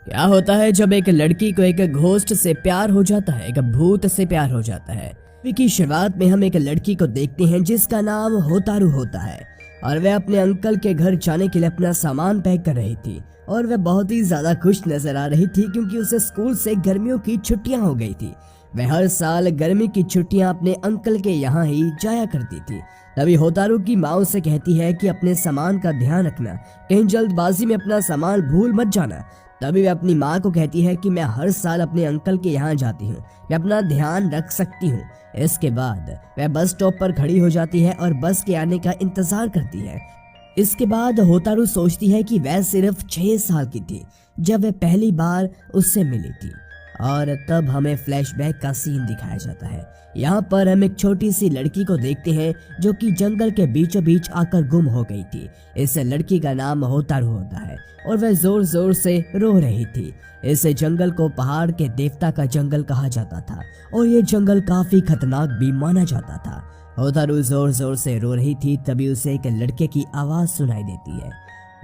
क्या होता है जब एक लड़की को एक घोस्ट से प्यार हो जाता है, एक भूत से प्यार हो जाता है। मूवी की शुरुआत में हम एक लड़की को देखते हैं जिसका नाम होतारू होता है और वह अपने अंकल के घर जाने के लिए अपना सामान पैक कर रही थी और वह बहुत ही ज्यादा खुश नजर आ रही थी क्योंकि उसे स्कूल से गर्मियों की छुट्टियां हो गई थी। वह हर साल गर्मी की छुट्टियां अपने अंकल के यहाँ ही जाया करती थी। तभी होतारू की माँ उसे कहती है कि अपने सामान का ध्यान रखना, कहीं जल्दबाजी में अपना सामान भूल मत जाना। तभी वह अपनी माँ को कहती है कि मैं हर साल अपने अंकल के यहाँ जाती हूँ, मैं अपना ध्यान रख सकती हूँ। इसके बाद वह बस स्टॉप पर खड़ी हो जाती है और बस के आने का इंतजार करती है। इसके बाद होतारू सोचती है कि वह सिर्फ 6 साल की थी जब वह पहली बार उससे मिली थी और तब हमें फ्लैशबैक का सीन दिखाया जाता है। यहाँ पर हम एक छोटी सी लड़की को देखते हैं जो कि जंगल के बीचों बीच आकर गुम हो गई थी। इस लड़की का नाम होतारू होता है और वह जोर जोर से रो रही थी। इस जंगल को पहाड़ के देवता का जंगल कहा जाता था और ये जंगल काफी खतरनाक भी माना जाता था। होतारू जोर जोर से रो रही थी, तभी उसे एक लड़के की आवाज सुनाई देती है।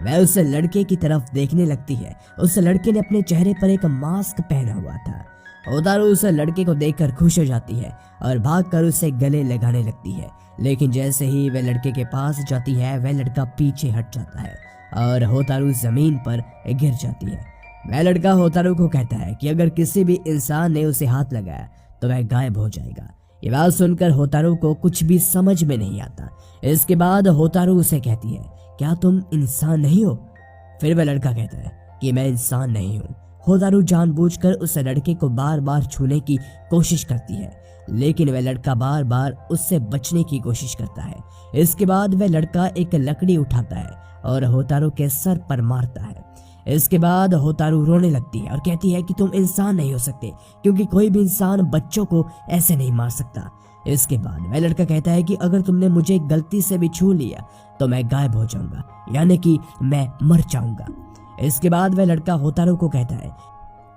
वह उस लड़के की तरफ देखने लगती है। उस लड़के ने अपने चेहरे पर एक मास्क पहना हुआ था। होतारू उस लड़के को देखकर खुश हो जाती है और भागकर उसे गले लगाने लगती है, लेकिन जैसे ही वह लड़के के पास जाती है वह लड़का पीछे हट जाता है और होतारू जमीन पर गिर जाती है। वह लड़का होतारू को कहता है कि अगर किसी भी इंसान ने उसे हाथ लगाया तो वह गायब हो जाएगा। ये बात सुनकर होतारू को कुछ भी समझ में नहीं आता। इसके बाद होतारू उसे कहती है, क्या तुम इंसान नहीं हो? फिर वह लड़का कहता है कि मैं इंसान नहीं हूँ। होतारू जानबूझकर उस लड़के को बार बार छूने की कोशिश करती है, लेकिन वह लड़का बार बार उससे बचने की कोशिश करता है। इसके बाद वह लड़का एक लकड़ी उठाता है और होतारू के सर पर मारता है। इसके बाद होतारू रोने लगती है और कहती है कि तुम इंसान नहीं हो सकते क्योंकि कोई भी इंसान बच्चों को ऐसे नहीं मार सकता। इसके बाद वह लड़का कहता है कि अगर तुमने मुझे गलती से भी छू लिया तो मैं गायब हो जाऊंगा, यानी कि मैं मर जाऊंगा। इसके बाद वह लड़का होतारू को कहता है,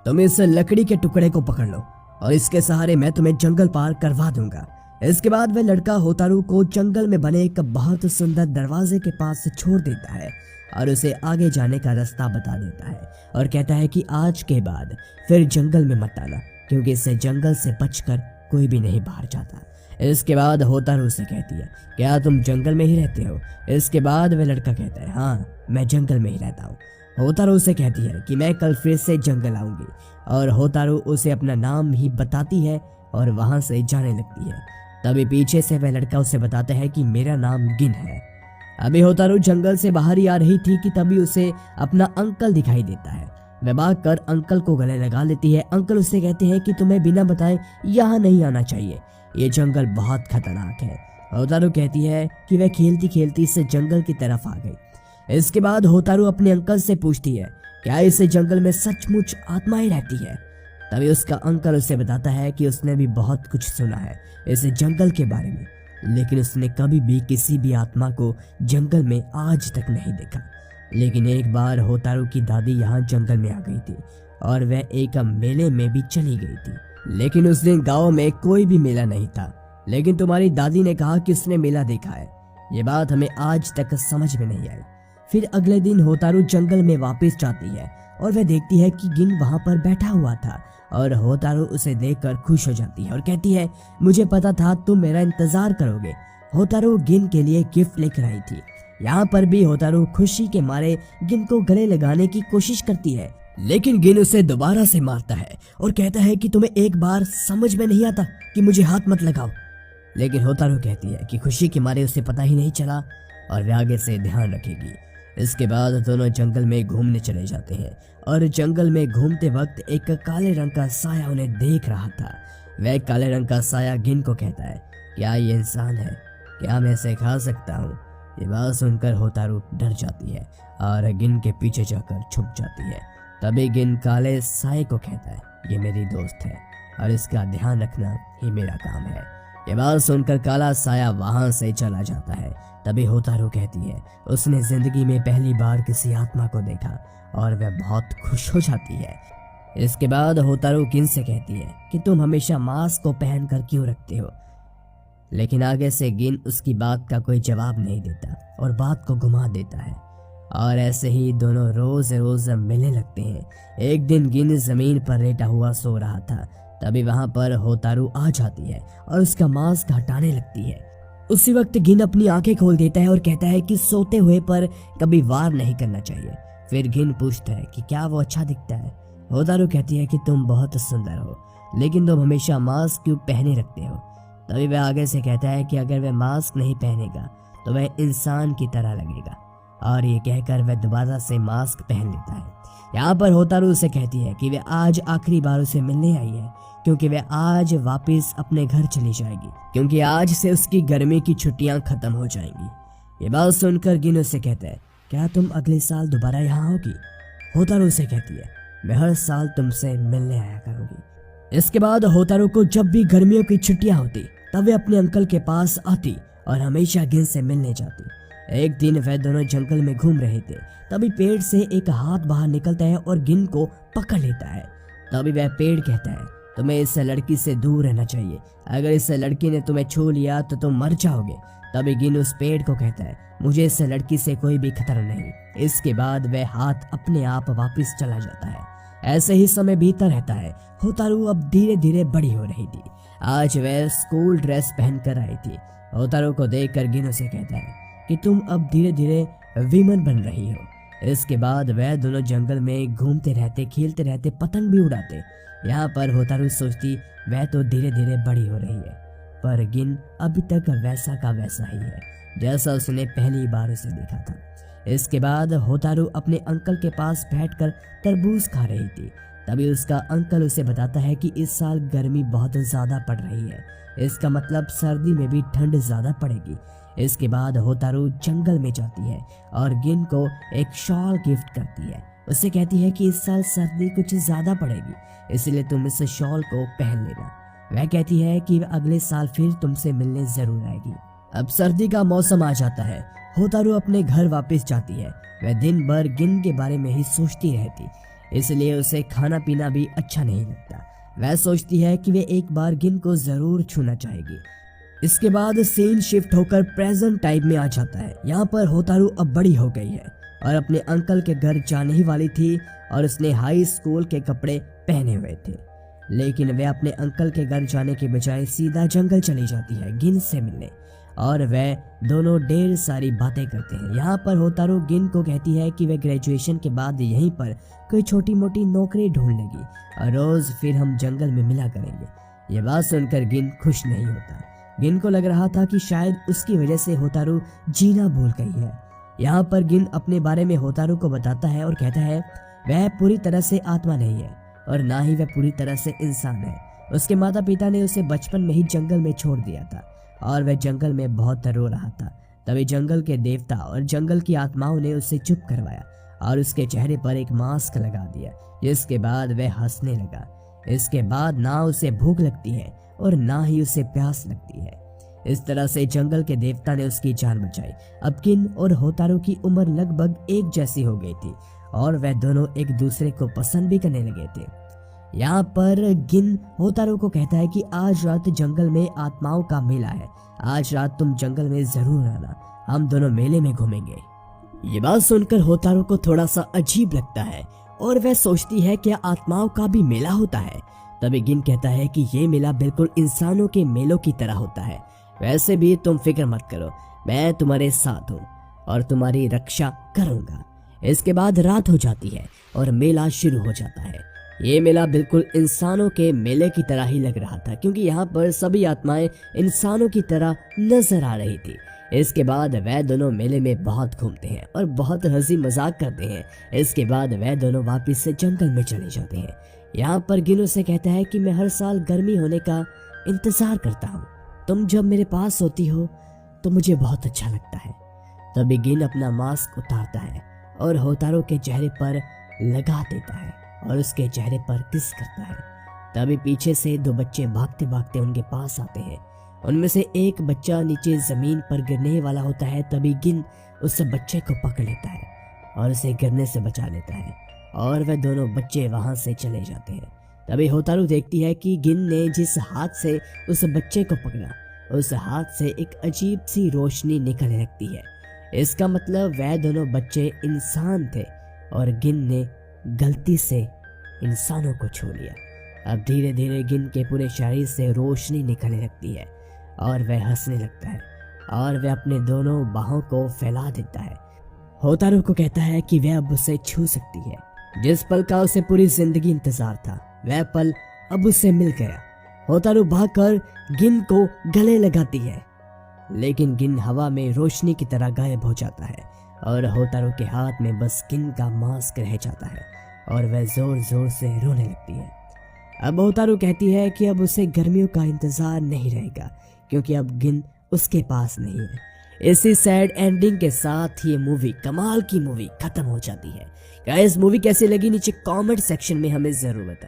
तुम इस लकड़ी के टुकड़े को पकड़ लो और इसके सहारे मैं तुम्हें जंगल पार करवा दूंगा। इसके बाद वह लड़का होतारू को जंगल में बने एक बहुत सुंदर दरवाजे के पास छोड़ देता है और उसे आगे जाने का रास्ता बता देता है और कहता है कि आज के बाद फिर जंगल में मत आना क्योंकि इससे जंगल से बचकर कोई भी नहीं बाहर जाता। इसके बाद होतारू से कहती है, क्या तुम जंगल में ही रहते हो? इसके बाद वह लड़का कहता है, हाँ मैं जंगल में ही रहता हूँ। होतारू से कहती है कि मैं कल फिर से जंगल आऊंगी और होतारू उसे अपना नाम ही बताती है और वहां से जाने लगती है। तभी पीछे से वह लड़का उसे बताता है कि मेरा नाम गिन है। अभी होतारू जंगल से बाहर ही आ रही थी कि तभी उसे अपना अंकल दिखाई देता है। वह भागकर अंकल को गले लगा लेती है। अंकल उससे कहते हैं कि तुम्हें बिना बताए यहाँ नहीं आना चाहिए, ये जंगल बहुत खतरनाक है। होतारू कहती है कि वह खेलती खेलती इस जंगल की तरफ आ गई। इसके बाद होतारू अपने अंकल से पूछती है, क्या इस जंगल में सचमुच आत्माएं रहती है? तभी उसका अंकल उसे बताता है कि उसने भी बहुत कुछ सुना है इस जंगल के बारे में, लेकिन उसने कभी भी किसी भी आत्मा को जंगल में आज तक नहीं देखा। लेकिन एक बार होतारू की दादी यहाँ जंगल में आ गई थी और वह एक मेले में भी चली गई थी, लेकिन उस दिन गांव में कोई भी मेला नहीं था। लेकिन तुम्हारी दादी ने कहा कि उसने मेला देखा है। ये बात हमें आज तक समझ में नहीं आई। फिर अगले दिन होतारू जंगल में वापस जाती है और वह देखती है कि गिन वहां पर बैठा हुआ था और होतारू उसे देखकर खुश हो जाती है और कहती है, मुझे पता था तुम मेरा इंतजार करोगे। होतारू गिन के लिए गिफ्ट लेकर आई थी। यहाँ पर भी होतारू खुशी के मारे गिन को गले लगाने की कोशिश करती है, लेकिन गिन उसे दोबारा से मारता है और कहता है कि तुम्हें एक बार समझ में नहीं आता कि मुझे हाथ मत लगाओ। लेकिन होतारू कहती है कि खुशी के मारे उसे पता ही नहीं चला और वह आगे से ध्यान रखेगी। इसके बाद दोनों जंगल में घूमने चले जाते हैं और जंगल में घूमते वक्त एक काले रंग का साया उन्हें देख रहा था। वह काले रंग का साया गिन को कहता है, क्या ये इंसान है? क्या मैं इसे खा सकता हूँ? ये बात सुनकर होतारू डर जाती है और गिन के पीछे जाकर छुप जाती है। तभी गिन काले साये को कहता है, ये मेरी दोस्त है और इसका ध्यान रखना ही मेरा काम है। ये बात सुनकर काला साया वहां से चला जाता है। तभी होतारू कहती है, उसने जिंदगी में पहली बार किसी आत्मा को देखा और वह बहुत खुश हो जाती है। इसके बाद होतारू गिन से कहती है कि तुम हमेशा मास्क को पहन कर क्यों रखते हो? लेकिन आगे से गिन उसकी बात का कोई जवाब नहीं देता और बात को घुमा देता है। और ऐसे ही दोनों रोज रोज मिलने लगते हैं। एक दिन गिन जमीन पर लेटा हुआ सो रहा था, तभी वहां पर होतारू आ जाती है और उसका मास्क हटाने लगती है। उसी वक्त गिन अपनी आंखें खोल देता है और कहता है कि सोते हुए पर कभी वार नहीं करना चाहिए। फिर गिन पूछता है कि क्या वो अच्छा दिखता है। होतारू कहती है कि तुम बहुत सुंदर हो, लेकिन तुम हमेशा मास्क क्यों पहने रखते हो। तभी वह आगे से कहता है कि अगर वह मास्क नहीं पहनेगा तो वह इंसान की तरह लगेगा, और ये कहकर वह दोबारा से मास्क पहन लेता है। यहाँ पर होतारू उसे कहती है कि वह आज आखिरी बार उसे मिलने आई है, क्योंकि वह आज वापस अपने घर चली जाएगी, क्योंकि आज से उसकी गर्मी की छुट्टियां खत्म हो जाएंगी। ये बात सुनकर गिन उससे कहता है, क्या तुम अगले साल दोबारा यहाँ होगी। होतारू उसे कहती है, मैं हर साल तुमसे मिलने आया करूंगी। इसके बाद होतारू को जब भी गर्मियों की छुट्टियां होती तब वे अपने अंकल के पास आती और हमेशा गिन से मिलने जाती। एक दिन वह दोनों जंगल में घूम रहे थे, तभी पेड़ से एक हाथ बाहर निकलता है और गिन को पकड़ लेता है। तभी वह पेड़ कहता है, तुम्हें इस लड़की से दूर रहना चाहिए, अगर इस लड़की ने तुम्हें छू लिया तो तुम मर जाओगे। तभी गिन उस पेड़ को कहता है, मुझे इस लड़की से कोई भी खतरा नहीं। इसके बाद वह हाथ अपने आप वापस चला जाता है। ऐसे ही समय बीतता रहता है। होतारू अब धीरे धीरे बड़ी हो रही थी। आज वह स्कूल ड्रेस पहनकर आई थी। होतारू को देखकर गिन उसे कहता है कि तुम अब धीरे धीरे विमन बन रही हो। इसके बाद वह दोनों जंगल में घूमते रहते, खेलते रहते, पतंग भी उड़ाते। यहाँ पर होतारू सोचती वह तो धीरे धीरे बड़ी हो रही है, पर गिन अभी तक वैसा का वैसा ही है जैसा उसने पहली बार उसे देखा था। इसके बाद होतारू अपने अंकल के पास बैठकर तरबूज खा रही थी। तभी उसका अंकल उसे बताता है कि इस साल गर्मी बहुत ज्यादा पड़ रही है, इसका मतलब सर्दी में भी ठंड ज्यादा पड़ेगी। इसके बाद होतारू जंगल में जाती है और गिन को एक शॉल गिफ्ट करती है। उससे कहती है कि इस साल सर्दी कुछ ज्यादा पड़ेगी, इसलिए तुम इस शॉल को पहन लेना। वह कहती है कि अगले साल फिर तुमसे मिलने जरूर आएगी। अब सर्दी का मौसम आ जाता है। होतारू अपने घर वापस जाती है। वह दिन भर गिन के बारे में ही सोचती रहती, इसलिए उसे खाना पीना भी अच्छा नहीं लगता। वह सोचती है कि वे एक बार गिन को जरूर छूना चाहेगी। इसके बाद सीन शिफ्ट होकर प्रेजेंट टाइम में आ जाता है। यहाँ पर होतारू अब बड़ी हो गई है और अपने अंकल के घर जाने ही वाली थी और उसने हाई स्कूल के कपड़े पहने हुए थे, लेकिन वह अपने अंकल के घर जाने के बजाय सीधा जंगल चली जाती है गिन से मिलने, और वह दोनों ढेर सारी बातें करते हैं। यहाँ पर होतारू गिन को कहती है कि वह ग्रेजुएशन के बाद यहीं पर कोई छोटी मोटी नौकरी ढूंढ लेगी और रोज फिर हम जंगल में मिला करेंगे। ये बात सुनकर गिन खुश नहीं होता। गिन को लग रहा था कि शायद उसकी वजह से होतारू जीना भूल गई है। यहाँ पर गिन अपने बारे में होतारू को बताता है और कहता है वह पूरी तरह से आत्मा नहीं है और ना ही वह पूरी तरह से इंसान है। उसके माता पिता ने उसे बचपन में ही जंगल में छोड़ दिया था और वह जंगल में बहुत रो रहा था। तभी जंगल के देवता और जंगल की आत्माओं ने उसे चुप करवाया और उसके चेहरे पर एक मास्क लगा दिया, जिसके बाद वह हंसने लगा। इसके बाद ना उसे भूख लगती है और ना ही उसे प्यास लगती है। इस तरह से जंगल के देवता ने उसकी जान बचाई। अब गिन और होतारू की उम्र लगभग एक जैसी हो गई थी और वह दोनों एक दूसरे को पसंद भी करने लगे थे। यहाँ पर गिन होतारू को कहता है कि आज रात जंगल में आत्माओं का मेला है, आज रात तुम जंगल में जरूर आना, हम दोनों मेले में घूमेंगे। ये बात सुनकर होतारू को थोड़ा सा अजीब लगता है और वह सोचती है कि आत्माओं का भी मेला होता है। तभी गिन कहता है कि ये मेला बिल्कुल इंसानों के मेलों की तरह होता है, वैसे भी तुम फिक्र मत करो, मैं तुम्हारे साथ हूँ और तुम्हारी रक्षा करूंगा। इसके बाद रात हो जाती है और मेला शुरू हो जाता है। ये मेला बिल्कुल इंसानों के मेले की तरह ही लग रहा था, क्योंकि यहाँ पर सभी आत्माएं इंसानों की तरह नजर आ रही थी। इसके बाद वह दोनों मेले में बहुत घूमते हैं और बहुत हंसी मजाक करते हैं। इसके बाद वह दोनों वापस से जंगल में चले जाते हैं। यहाँ पर गिन से कहता है कि मैं हर साल गर्मी होने का इंतजार करता हूँ, तुम जब मेरे पास होती हो तो मुझे बहुत अच्छा लगता है। तभी गिन अपना मास्क उतारता है और होतारू के चेहरे पर लगा देता है और उसके चेहरे पर किस करता है। तभी पीछे से दो बच्चे भागते भागते उनके पास आते हैं। उनमें से एक बच्चा नीचे जमीन पर गिरने वाला होता है। तभी गिन उस बच्चे को पकड़ लेता है और उसे गिरने से बचा लेता है और वह दोनों बच्चे वहां से चले जाते हैं। तभी होतारू देखती है कि गिन ने जिस हाथ से उस बच्चे को पकड़ा, उस हाथ से एक अजीब सी रोशनी निकलने लगती है। इसका मतलब वह दोनों बच्चे इंसान थे और गिन ने गलती से इंसानों को छू लिया। अब धीरे धीरे गिन के पूरे शरीर से रोशनी निकलने लगती है और वह हंसने लगता है और वह अपने दोनों बाहों को फैला देता है। होतारू को कहता है कि वह अब उसे छू सकती है। जिस पल का उसे पूरी जिंदगी इंतजार था, वह पल अब उसे मिल गया। होतारू भागकर गिन को गले लगाती है, लेकिन गिन हवा में रोशनी की तरह गायब हो जाता है और होतारू के हाथ में बस गिन का मास्क रह जाता है और वह जोर जोर से रोने लगती है। अब होतारू कहती है कि अब उसे गर्मियों का इंतजार नहीं रहेगा क्योंकि अब गिन उसके पास नहीं है। इसी सैड एंडिंग के साथ ये मूवी, कमाल की मूवी, खत्म हो जाती है। गाइस, मूवी कैसी लगी नीचे कमेंट सेक्शन में हमें जरूर बताएं।